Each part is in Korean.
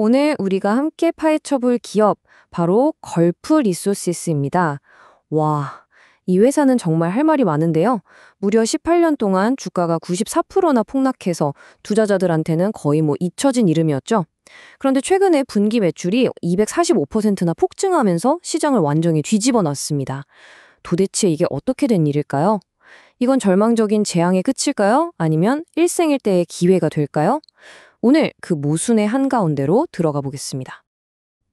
오늘 우리가 함께 파헤쳐볼 기업, 바로 걸프 리소시스입니다. 와, 이 회사는 정말 할 말이 많은데요. 무려 18년 동안 주가가 94%나 폭락해서 투자자들한테는 거의 잊혀진 이름이었죠. 그런데 최근에 분기 매출이 245%나 폭증하면서 시장을 완전히 뒤집어 놨습니다. 도대체 이게 어떻게 된 일일까요? 이건 절망적인 재앙의 끝일까요? 아니면 일생일대의 기회가 될까요? 오늘 그 모순의 한가운데로 들어가 보겠습니다.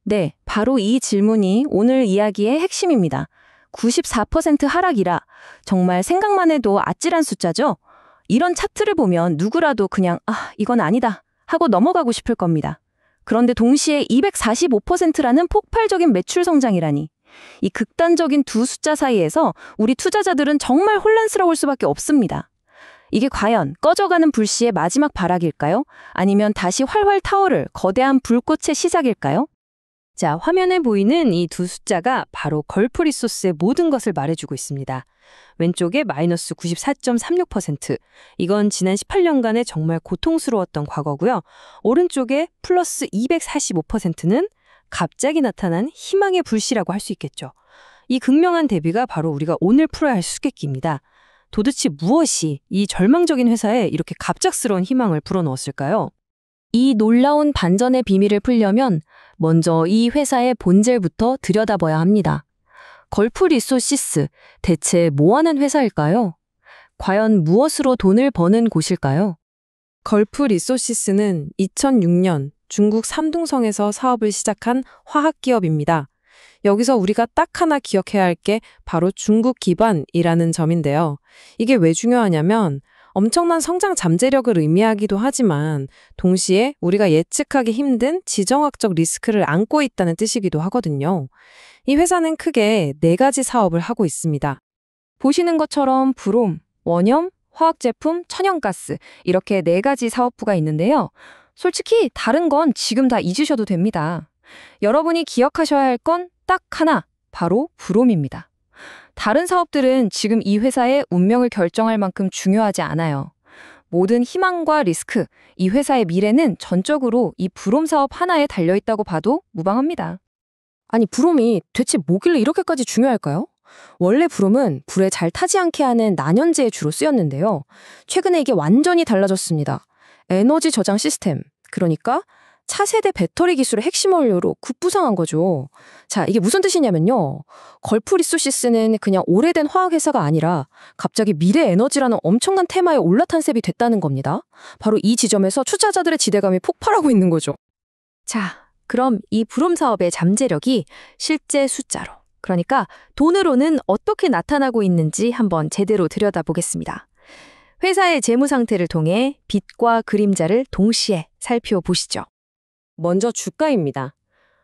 네, 바로 이 질문이 오늘 이야기의 핵심입니다. 94% 하락이라 정말 생각만 해도 아찔한 숫자죠? 이런 차트를 보면 누구라도 그냥 이건 아니다 하고 넘어가고 싶을 겁니다. 그런데 동시에 245%라는 폭발적인 매출 성장이라니. 이 극단적인 두 숫자 사이에서 우리 투자자들은 정말 혼란스러울 수밖에 없습니다. 이게 과연 꺼져가는 불씨의 마지막 발악일까요? 아니면 다시 활활 타오를 거대한 불꽃의 시작일까요? 자, 화면에 보이는 이 두 숫자가 바로 걸프 리소스의 모든 것을 말해주고 있습니다. 왼쪽에 마이너스 94.36%. 이건 지난 18년간의 정말 고통스러웠던 과거고요. 오른쪽에 플러스 245%는 갑자기 나타난 희망의 불씨라고 할 수 있겠죠. 이 극명한 대비가 바로 우리가 오늘 풀어야 할 수수께끼입니다. 도대체 무엇이 이 절망적인 회사에 이렇게 갑작스러운 희망을 불어넣었을까요? 이 놀라운 반전의 비밀을 풀려면 먼저 이 회사의 본질부터 들여다봐야 합니다. 걸프 리소시스, 대체 뭐하는 회사일까요? 과연 무엇으로 돈을 버는 곳일까요? 걸프 리소시스는 2006년 중국 삼둥성에서 사업을 시작한 화학기업입니다. 여기서 우리가 딱 하나 기억해야 할 게 바로 중국 기반이라는 점인데요. 이게 왜 중요하냐면 엄청난 성장 잠재력을 의미하기도 하지만 동시에 우리가 예측하기 힘든 지정학적 리스크를 안고 있다는 뜻이기도 하거든요. 이 회사는 크게 4가지 사업을 하고 있습니다. 보시는 것처럼 브롬, 원염, 화학제품, 천연가스 이렇게 4가지 사업부가 있는데요. 솔직히 다른 건 지금 다 잊으셔도 됩니다. 여러분이 기억하셔야 할 건 딱 하나, 바로 브롬입니다. 다른 사업들은 지금 이 회사의 운명을 결정할 만큼 중요하지 않아요. 모든 희망과 리스크, 이 회사의 미래는 전적으로 이 브롬 사업 하나에 달려있다고 봐도 무방합니다. 아니, 브롬이 대체 뭐길래 이렇게까지 중요할까요? 원래 브롬은 불에 잘 타지 않게 하는 난연제에 주로 쓰였는데요. 최근에 이게 완전히 달라졌습니다. 에너지 저장 시스템, 그러니까 차세대 배터리 기술의 핵심 원료로 급부상한 거죠. 자, 이게 무슨 뜻이냐면요. 걸프 리소시스는 그냥 오래된 화학회사가 아니라 갑자기 미래 에너지라는 엄청난 테마에 올라탄 셈이 됐다는 겁니다. 바로 이 지점에서 투자자들의 지대감이 폭발하고 있는 거죠. 자, 그럼 이 브롬 사업의 잠재력이 실제 숫자로, 그러니까 돈으로는 어떻게 나타나고 있는지 한번 제대로 들여다보겠습니다. 회사의 재무 상태를 통해 빛과 그림자를 동시에 살펴보시죠. 먼저 주가입니다.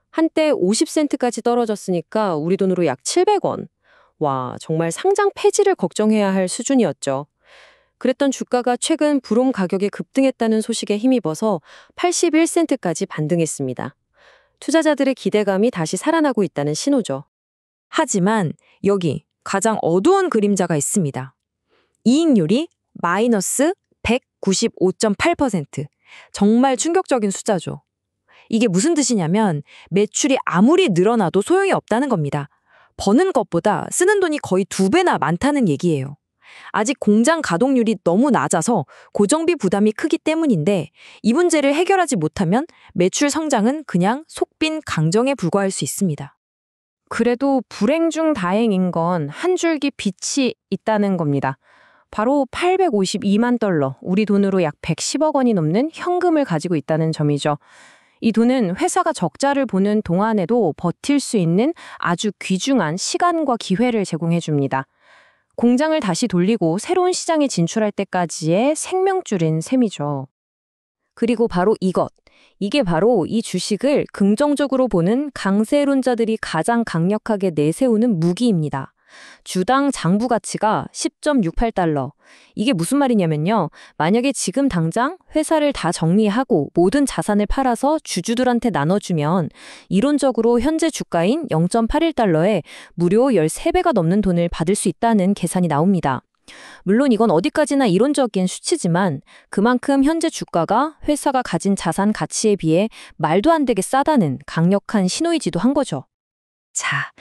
한때 50센트까지 떨어졌으니까 우리 돈으로 약 700원. 와, 정말 상장 폐지를 걱정해야 할 수준이었죠. 그랬던 주가가 최근 브롬 가격이 급등했다는 소식에 힘입어서 81센트까지 반등했습니다. 투자자들의 기대감이 다시 살아나고 있다는 신호죠. 하지만 여기 가장 어두운 그림자가 있습니다. 이익률이 마이너스 195.8%. 정말 충격적인 숫자죠. 이게 무슨 뜻이냐면 매출이 아무리 늘어나도 소용이 없다는 겁니다. 버는 것보다 쓰는 돈이 거의 2배나 많다는 얘기예요. 아직 공장 가동률이 너무 낮아서 고정비 부담이 크기 때문인데 이 문제를 해결하지 못하면 매출 성장은 그냥 속빈 강정에 불과할 수 있습니다. 그래도 불행 중 다행인 건 한 줄기 빛이 있다는 겁니다. 바로 852만 달러, 우리 돈으로 약 110억 원이 넘는 현금을 가지고 있다는 점이죠. 이 돈은 회사가 적자를 보는 동안에도 버틸 수 있는 아주 귀중한 시간과 기회를 제공해 줍니다. 공장을 다시 돌리고 새로운 시장에 진출할 때까지의 생명줄인 셈이죠. 그리고 바로 이것. 이게 바로 이 주식을 긍정적으로 보는 강세론자들이 가장 강력하게 내세우는 무기입니다. 주당 장부 가치가 10.68달러. 이게 무슨 말이냐면요. 만약에 지금 당장 회사를 다 정리하고 모든 자산을 팔아서 주주들한테 나눠주면 이론적으로 현재 주가인 0.81달러에 무려 13배가 넘는 돈을 받을 수 있다는 계산이 나옵니다. 물론 이건 어디까지나 이론적인 수치지만 그만큼 현재 주가가 회사가 가진 자산 가치에 비해 말도 안 되게 싸다는 강력한 신호이기도 한 거죠. 자,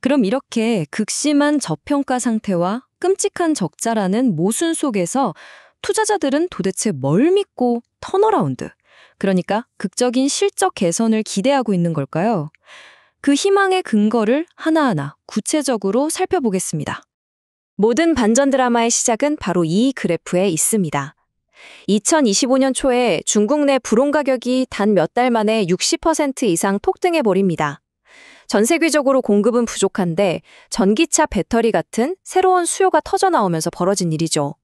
그럼 이렇게 극심한 저평가 상태와 끔찍한 적자라는 모순 속에서 투자자들은 도대체 뭘 믿고 턴어라운드, 그러니까 극적인 실적 개선을 기대하고 있는 걸까요? 그 희망의 근거를 하나하나 구체적으로 살펴보겠습니다. 모든 반전 드라마의 시작은 바로 이 그래프에 있습니다. 2025년 초에 중국 내 불온 가격이 단 몇 달 만에 60% 이상 폭등해버립니다. 전 세계적으로 공급은 부족한데 전기차 배터리 같은 새로운 수요가 터져나오면서 벌어진 일이죠.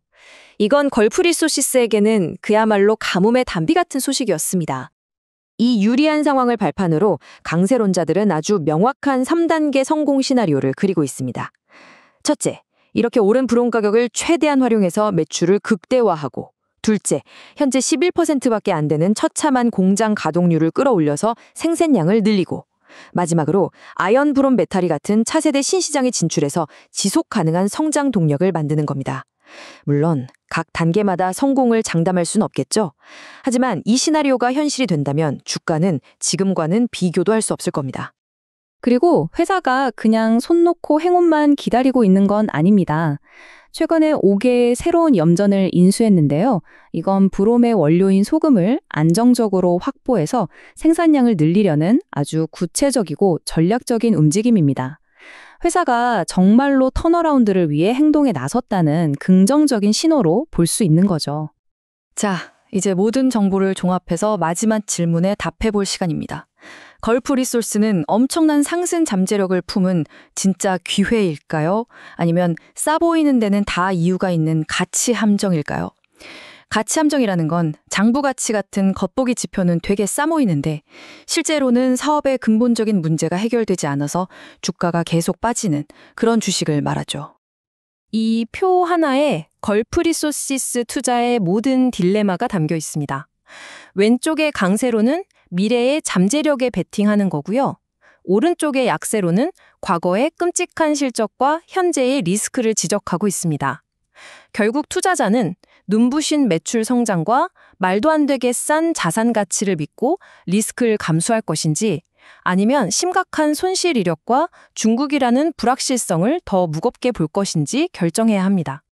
이건 걸프 리소시스에게는 그야말로 가뭄의 단비 같은 소식이었습니다. 이 유리한 상황을 발판으로 강세론자들은 아주 명확한 3단계 성공 시나리오를 그리고 있습니다. 첫째, 이렇게 오른 브론 가격을 최대한 활용해서 매출을 극대화하고, 둘째, 현재 11%밖에 안 되는 처참한 공장 가동률을 끌어올려서 생산량을 늘리고, 마지막으로 아연 브론 배터리 같은 차세대 신시장에 진출해서 지속 가능한 성장 동력을 만드는 겁니다. 물론 각 단계마다 성공을 장담할 수는 없겠죠. 하지만 이 시나리오가 현실이 된다면 주가는 지금과는 비교도 할 수 없을 겁니다. 그리고 회사가 그냥 손 놓고 행운만 기다리고 있는 건 아닙니다. 최근에 5개의 새로운 염전을 인수했는데요. 이건 브롬의 원료인 소금을 안정적으로 확보해서 생산량을 늘리려는 아주 구체적이고 전략적인 움직임입니다. 회사가 정말로 턴어라운드를 위해 행동에 나섰다는 긍정적인 신호로 볼 수 있는 거죠. 자, 이제 모든 정보를 종합해서 마지막 질문에 답해볼 시간입니다. 걸프 리소스는 엄청난 상승 잠재력을 품은 진짜 기회일까요? 아니면 싸 보이는 데는 다 이유가 있는 가치 함정일까요? 가치 함정이라는 건 장부 가치 같은 겉보기 지표는 되게 싸 보이는데 실제로는 사업의 근본적인 문제가 해결되지 않아서 주가가 계속 빠지는 그런 주식을 말하죠. 이 표 하나에 걸프 리소시스 투자의 모든 딜레마가 담겨 있습니다. 왼쪽의 강세로는 미래의 잠재력에 베팅하는 거고요. 오른쪽의 약세로는 과거의 끔찍한 실적과 현재의 리스크를 지적하고 있습니다. 결국 투자자는 눈부신 매출 성장과 말도 안 되게 싼 자산 가치를 믿고 리스크를 감수할 것인지 아니면 심각한 손실 이력과 중국이라는 불확실성을 더 무겁게 볼 것인지 결정해야 합니다.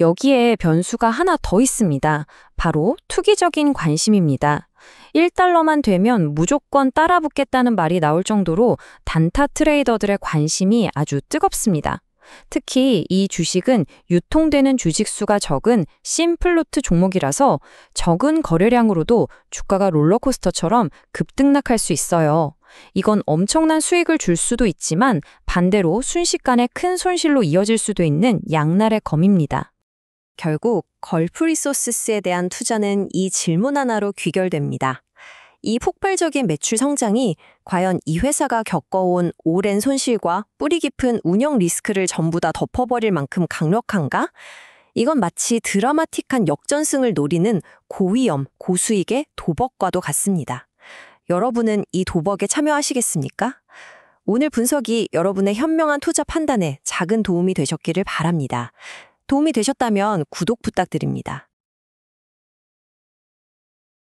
여기에 변수가 하나 더 있습니다. 바로 투기적인 관심입니다. 1달러만 되면 무조건 따라붙겠다는 말이 나올 정도로 단타 트레이더들의 관심이 아주 뜨겁습니다. 특히 이 주식은 유통되는 주식수가 적은 심플로트 종목이라서 적은 거래량으로도 주가가 롤러코스터처럼 급등락할 수 있어요. 이건 엄청난 수익을 줄 수도 있지만 반대로 순식간에 큰 손실로 이어질 수도 있는 양날의 검입니다. 결국 걸프 리소스에 대한 투자는 이 질문 하나로 귀결됩니다. 이 폭발적인 매출 성장이 과연 이 회사가 겪어온 오랜 손실과 뿌리 깊은 운영 리스크를 전부 다 덮어버릴 만큼 강력한가? 이건 마치 드라마틱한 역전승을 노리는 고위험, 고수익의 도박과도 같습니다. 여러분은 이 도박에 참여하시겠습니까? 오늘 분석이 여러분의 현명한 투자 판단에 작은 도움이 되셨기를 바랍니다. 도움이 되셨다면 구독 부탁드립니다.